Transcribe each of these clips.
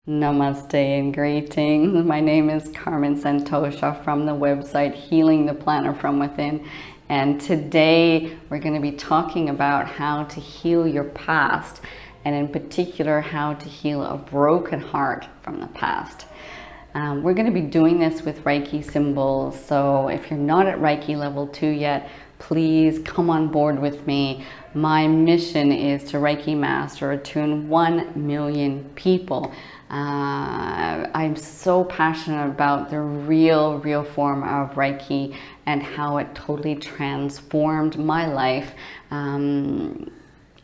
Namaste and greetings. My name is Carmen Santosha from the website Healing the Planet from Within. And today we're going to be talking about how to heal your past, and in particular how to heal a broken heart from the past. We're going to be doing this with Reiki symbols. So if you're not at Reiki Level 2 yet, please come on board with me. My mission is to Reiki master, attune 1 million people. I'm so passionate about the real form of Reiki and how it totally transformed my life.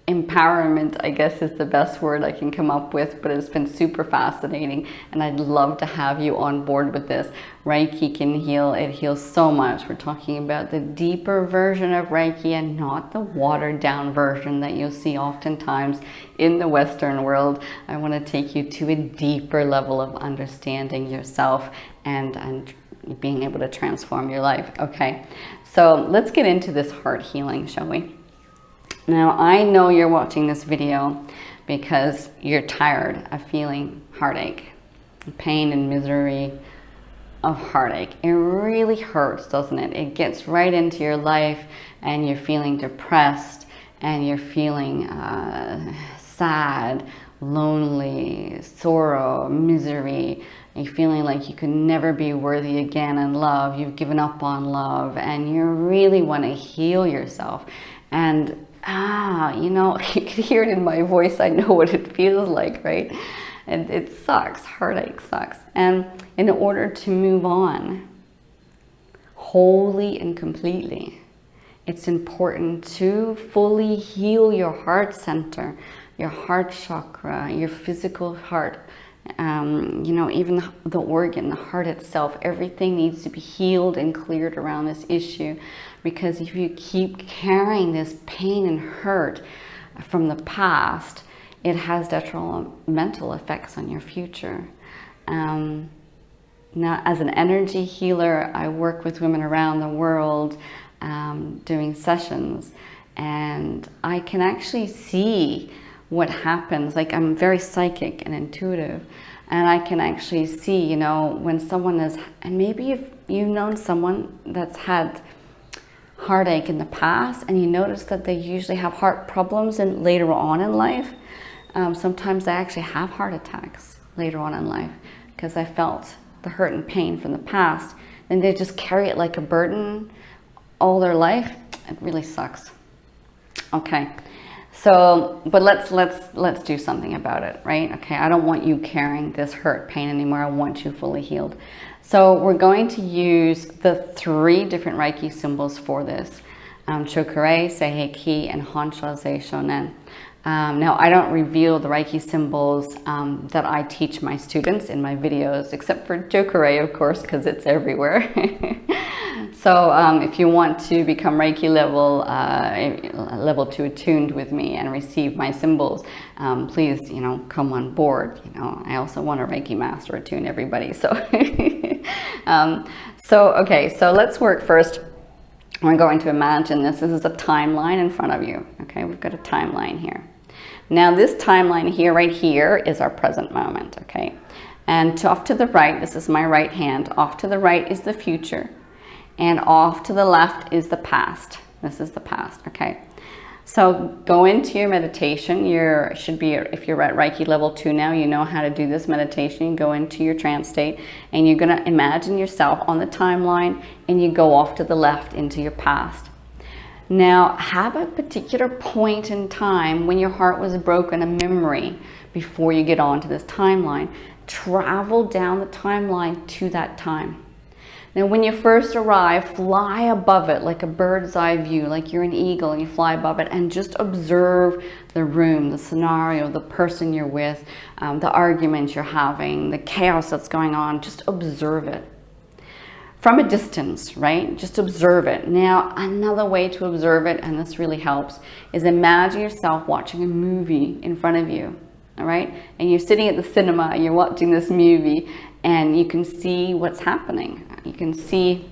Empowerment, I guess, is the best word I can come up with, but it's been super fascinating, and I'd love to have you on board with this. Reiki can heal. It heals so much. We're talking about the deeper version of Reiki and not the watered down version that you'll see oftentimes in the Western world. I want to take you to a deeper level of understanding yourself and being able to transform your life. Okay, so let's get into this heart healing, shall we? Now, I know you're watching this video because you're tired of feeling heartache, pain and misery of heartache. It really hurts, doesn't it? It gets right into your life and you're feeling depressed and you're feeling sad, lonely, sorrow, misery. You're feeling like you can never be worthy again in love. You've given up on love and you really want to heal yourself. And you know, you can hear it in my voice. I know what it feels like, right? And it sucks. Heartache sucks. And in order to move on wholly and completely, it's important to fully heal your heart center, your heart chakra, your physical heart. You know, even the organ, the heart itself, everything needs to be healed and cleared around this issue. Because if you keep carrying this pain and hurt from the past, it has detrimental effects on your future. Now, as an energy healer, I work with women around the world doing sessions, and I can actually see what happens. Like, I'm very psychic and intuitive, and I can actually see, you know, when someone is, and maybe if you've known someone that's had heartache in the past and you notice that they usually have heart problems and later on in life, sometimes they actually have heart attacks later on in life because I felt the hurt and pain from the past, and they just carry it like a burden all their life. It really sucks. Okay. So, but let's do something about it, right? Okay, I don't want you carrying this hurt, pain anymore. I want you fully healed. So we're going to use the 3 different Reiki symbols for this. 𝙃𝙚𝙖𝙧𝙤, 𝙃𝙚𝙖𝙧𝙤, and 𝙃𝙯𝙪. Now, I don't reveal the Reiki symbols that I teach my students in my videos, except for 𝙃𝙚𝙖, of course, because it's everywhere. So if you want to become Reiki level 2 attuned with me and receive my symbols, please, you know, come on board. You know, I also want a Reiki master attune everybody. So, okay, so let's work first. We're going to imagine this. This is a timeline in front of you. Okay, we've got a timeline here. Now, this timeline here, right here, is our present moment. Okay, and off to the right, this is my right hand. Off to the right is the future. And off to the left is the past. This is the past, okay? So go into your meditation. If you're at Reiki Level 2 now, you know how to do this meditation. You go into your trance state and you're gonna imagine yourself on the timeline and you go off to the left into your past. Now, have a particular point in time when your heart was broken, a memory, before you get onto this timeline. Travel down the timeline to that time. Now, when you first arrive, fly above it like a bird's eye view, like you're an eagle and you fly above it, and just observe the room, the scenario, the person you're with, the arguments you're having, the chaos that's going on. Just observe it from a distance, right? Just observe it. Now, another way to observe it, and this really helps, is imagine yourself watching a movie in front of you, all right? And you're sitting at the cinema, and you're watching this movie, and you can see what's happening. You can see,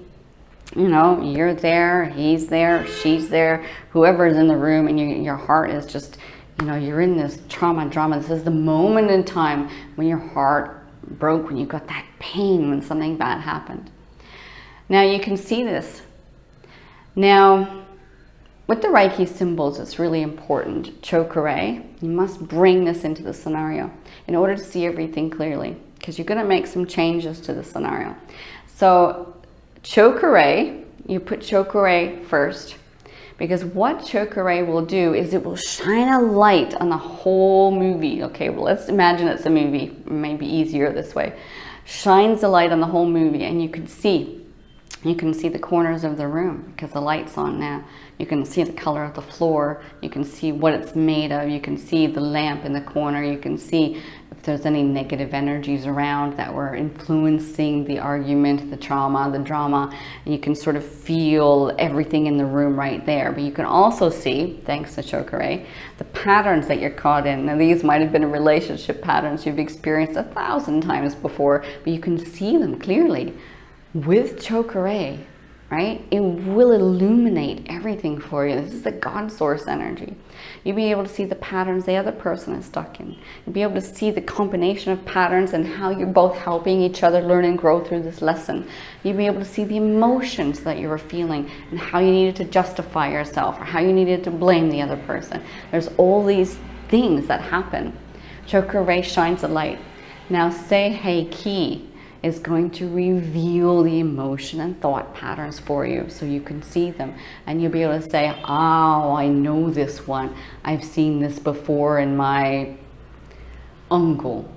you know, you're there, he's there, she's there, whoever's in the room, and your heart is just, You know, you're in this trauma, drama. This is the moment in time when your heart broke, when you got that pain, when something bad happened. Now you can see this. Now, with the Reiki symbols, it's really important. 𝙃𝙚𝙖, you must bring this into the scenario in order to see everything clearly, because you're going to make some changes to the scenario. So 𝙃𝙚𝙖, you put 𝙃𝙚𝙖 first, because what 𝙃𝙚𝙖 will do is it will shine a light on the whole movie. Okay, well, let's imagine it's a movie. It may be easier this way. Shines a light on the whole movie, and you can see the corners of the room because the light's on now. You can see the color of the floor. You can see what it's made of. You can see the lamp in the corner. You can see if there's any negative energies around that were influencing the argument, the trauma, the drama. And you can sort of feel everything in the room right there. But you can also see, thanks to 𝙃𝙚𝙖, the patterns that you're caught in. Now, these might have been relationship patterns you've experienced 1,000 times before, but you can see them clearly. With 𝙃𝙚𝙖, right? It will illuminate everything for you. This is the God source energy. You'll be able to see the patterns the other person is stuck in. You'll be able to see the combination of patterns and how you're both helping each other learn and grow through this lesson. You'll be able to see the emotions that you were feeling and how you needed to justify yourself or how you needed to blame the other person. There's all these things that happen. 𝙃𝙚𝙖 shines a light. Now 𝙃𝙚𝙖𝙧𝙧 is going to reveal the emotion and thought patterns for you so you can see them. And you'll be able to say, oh, I know this one. I've seen this before in my uncle.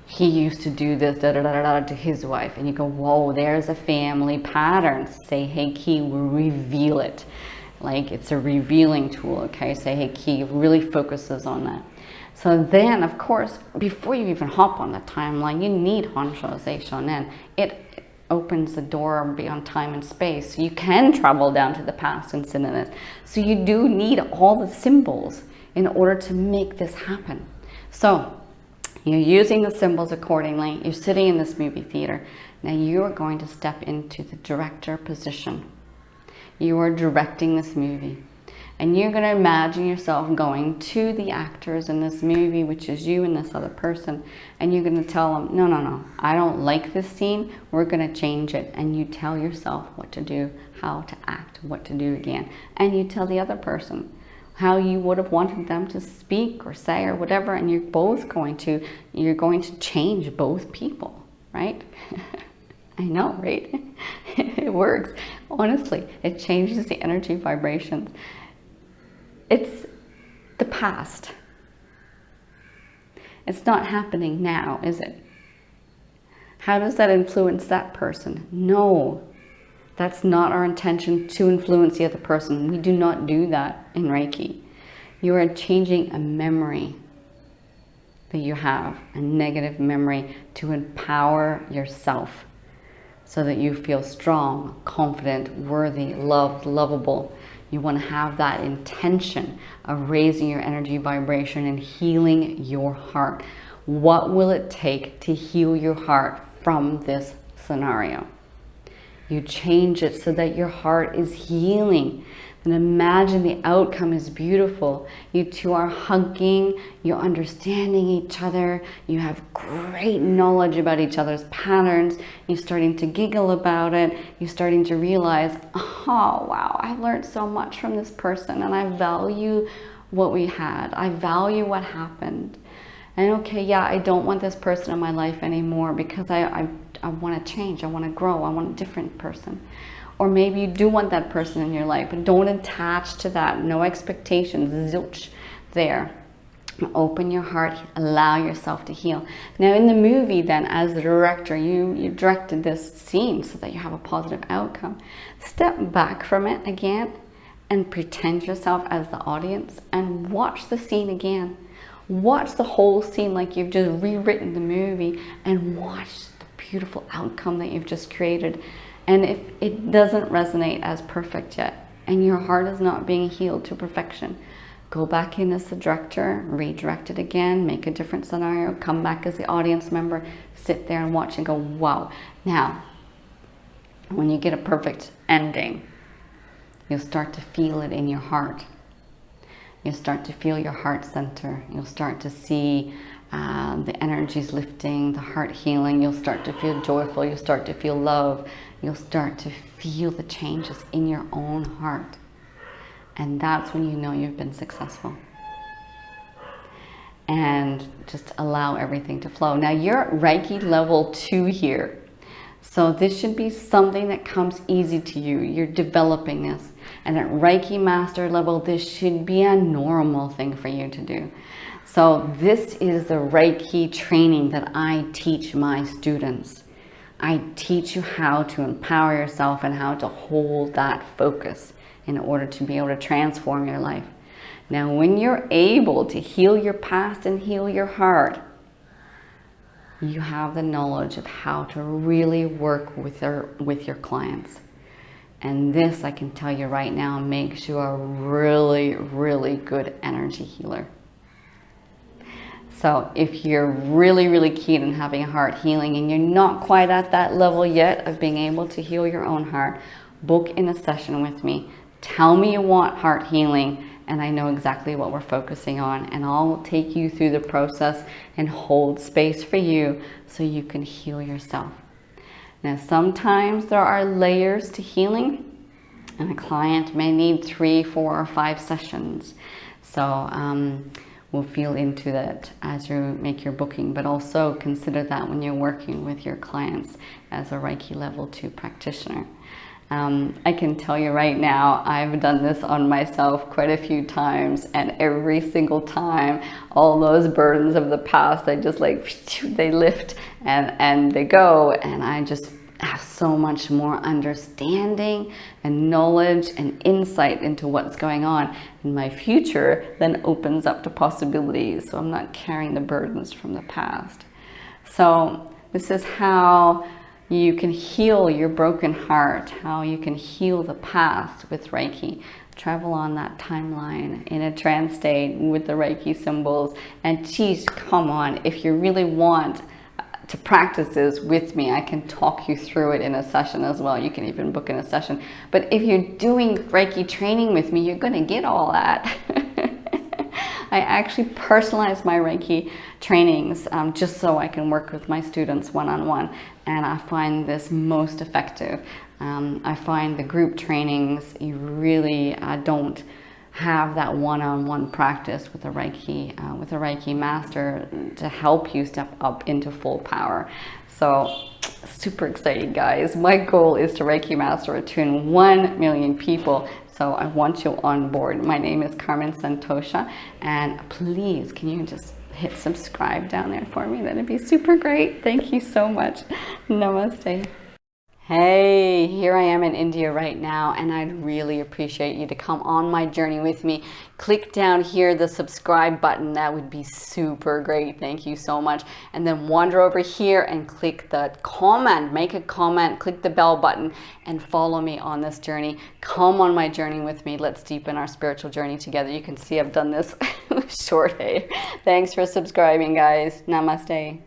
He used to do this to his wife. And you go, whoa, there's a family pattern. 𝙃𝙚𝙖𝙧𝙧 will reveal it. Like it's a revealing tool, okay? 𝙃𝙚𝙖𝙧𝙧 really focuses on that. So then, of course, before you even hop on the timeline, you need Honsho Seishonen. It opens the door beyond time and space. So you can travel down to the past and sit in it. So you do need all the symbols in order to make this happen. So you're using the symbols accordingly. You're sitting in this movie theater. Now you are going to step into the director position. You are directing this movie. And you're going to imagine yourself going to the actors in this movie, which is you and this other person, and you're going to tell them, no, no, no, I don't like this scene. We're going to change it. And you tell yourself what to do, how to act, what to do again. And you tell the other person how you would have wanted them to speak or say or whatever. And you're going to change both people, right? I know, right? It works. Honestly, it changes the energy vibrations. It's the past. It's not happening now, is it? How does that influence that person? No, that's not our intention to influence the other person. We do not do that in Reiki. You are changing a memory that you have, a negative memory, to empower yourself so that you feel strong, confident, worthy, loved, lovable. You want to have that intention of raising your energy vibration and healing your heart. What will it take to heal your heart from this scenario? You change it so that your heart is healing. And imagine the outcome is beautiful. You two are hugging, you're understanding each other, you have great knowledge about each other's patterns, you're starting to giggle about it, you're starting to realize, oh wow, I learned so much from this person and I value what we had, I value what happened. And okay, yeah, I don't want this person in my life anymore because I want to change, I want to grow, I want a different person. Or maybe you do want that person in your life, but don't attach to that. No expectations, zilch, there. Open your heart, allow yourself to heal. Now in the movie then, as the director, you directed this scene so that you have a positive outcome. Step back from it again and pretend yourself as the audience and watch the scene again. Watch the whole scene like you've just rewritten the movie and watch the beautiful outcome that you've just created. And if it doesn't resonate as perfect yet, and your heart is not being healed to perfection, go back in as the director, redirect it again, make a different scenario, come back as the audience member, sit there and watch and go, wow. Now, when you get a perfect ending, you'll start to feel it in your heart. You'll start to feel your heart center. You'll start to see the energies lifting, the heart healing. You'll start to feel joyful. You'll start to feel love. You'll start to feel the changes in your own heart. And that's when you know you've been successful. And just allow everything to flow. Now you're Reiki level 2 here. So this should be something that comes easy to you. You're developing this. And at Reiki Master level, this should be a normal thing for you to do. So this is the Reiki training that I teach my students. I teach you how to empower yourself and how to hold that focus in order to be able to transform your life. Now, when you're able to heal your past and heal your heart, you have the knowledge of how to really work with your clients. And this, I can tell you right now, makes you a really, really good energy healer. So if you're really, really keen on having a heart healing and you're not quite at that level yet of being able to heal your own heart, book in a session with me. Tell me you want heart healing, and I know exactly what we're focusing on, and I'll take you through the process and hold space for you so you can heal yourself. Now, sometimes there are layers to healing, and a client may need 3, 4, or 5 sessions. So we'll feel into that as you make your booking, but also consider that when you're working with your clients as a Reiki Level 2 practitioner. I can tell you right now, I've done this on myself quite a few times, and every single time, all those burdens of the past, I just they lift and they go, and I just have so much more understanding and knowledge and insight into what's going on in my future, then opens up to possibilities. So I'm not carrying the burdens from the past. So this is how you can heal your broken heart, how you can heal the past with Reiki. Travel on that timeline in a trance state with the Reiki symbols. And geez, come on, if you really want to practice this with me, I can talk you through it in a session as well. You can even book in a session. But if you're doing Reiki training with me, you're going to get all that. I actually personalize my Reiki trainings just so I can work with my students one-on-one. And I find this most effective. I find the group trainings, you really don't have that one-on-one practice with a Reiki master to help you step up into full power. So super excited, guys. My goal is to Reiki master attune 1 million people. So I want you on board. My name is Carmen Santosha, and please, can you just hit subscribe down there for me? That'd be super great. Thank you so much. Namaste. Hey, here I am in India right now, and I'd really appreciate you to come on my journey with me. Click down here, the subscribe button. That would be super great. Thank you so much. And then wander over here and click the comment. Make a comment, click the bell button, and follow me on this journey. Come on my journey with me. Let's deepen our spiritual journey together. You can see I've done this short hair. Thanks for subscribing, guys. Namaste.